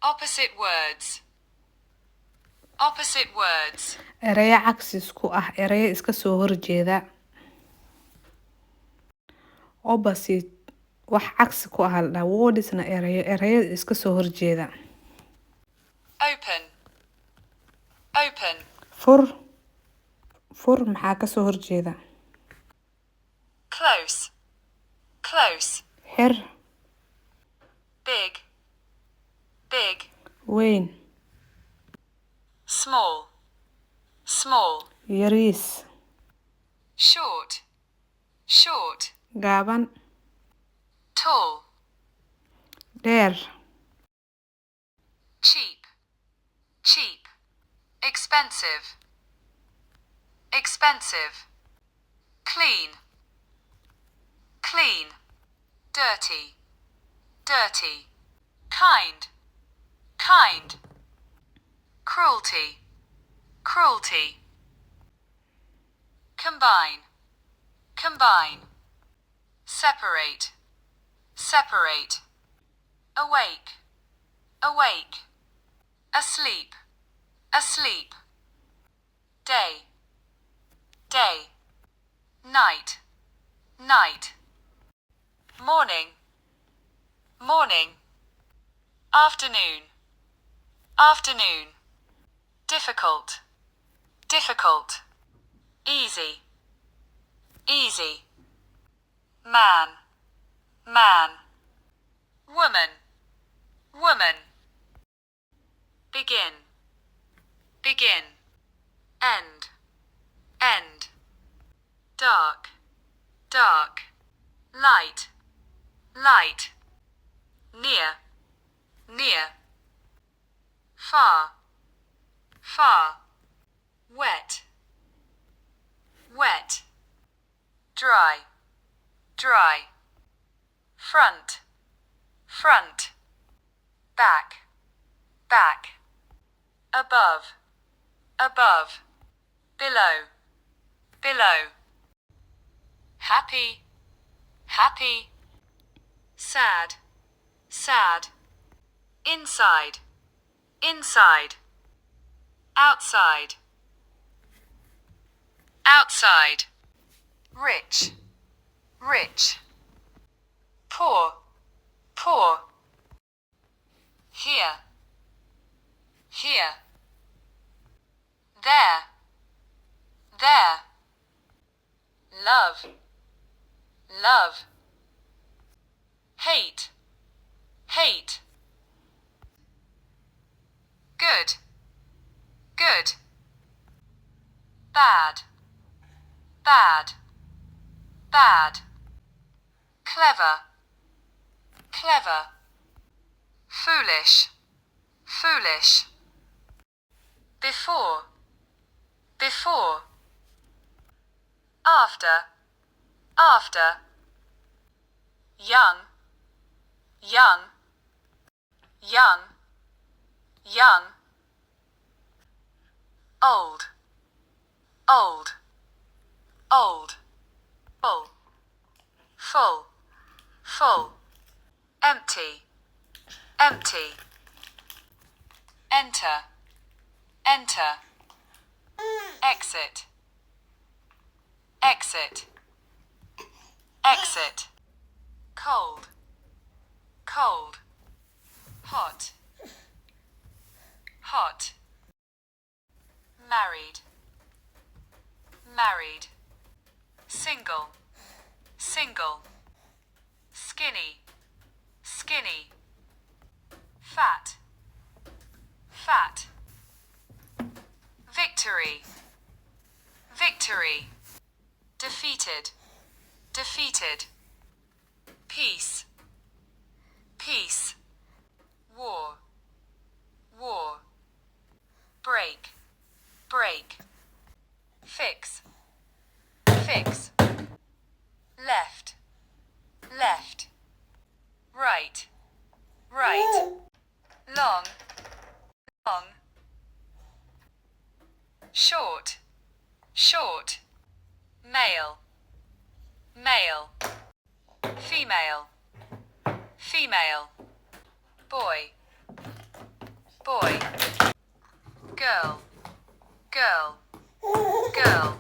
Opposite words. Opposite words. Erayo cagsi isku ah, erayo iska soo horjeeda. Opposite wax cagsi ku ah la wordsna erayo iska soo horjeeda. Open. Open. Fur maxaa ka soo horjeeda. Close. Close. Xir. Big. Big. Weyn. Small. Small. Yariis. Short. Short. Gaaban. Tall. Dheer. Cheap. Cheap. Expensive. Expensive. Clean. Clean. Dirty. Dirty. Kind. Kind. Cruelty. Cruelty. Combine. Combine. Separate. Separate. Awake. Awake. Asleep. Asleep. Day. Day. Night. Night. Morning. Morning. Afternoon. Afternoon. Difficult. Difficult. Easy. Easy. Man. Man. Woman. Woman. Begin. Begin. End. End. Dark. Dark. Light. Light. Near. Near. Far. Far. Wet. Wet. Dry. Dry. Front. Front. Back. Back. Above. Above. Below. Below. Happy. Happy. Sad. Sad. Inside. Inside. Outside. Outside. Rich. Rich. Poor. Poor. Here. Here. There. There. Love. Love. Hate. Hate. Good. Good. Bad. Bad. Bad. Clever. Clever. Foolish. Foolish. Before. Before. After. After. Young. Young. Young. Young. Old. Old. Old. Full. Full. Full. Empty. Empty. Enter. Enter. Exit. Exit. Exit. Cold. Cold. Hot. Hot. Married. Married. Single. Single. Skinny. Skinny. Fat. Fat. Victory. Victory. Defeated. Defeated. Peace. Peace. War. War. Break. Break. Fix. Fix. Left. Left. Right. Right. Long. Long. Short. Short. Male. Male. Female. Female. Boy. boy, girl, girl, girl,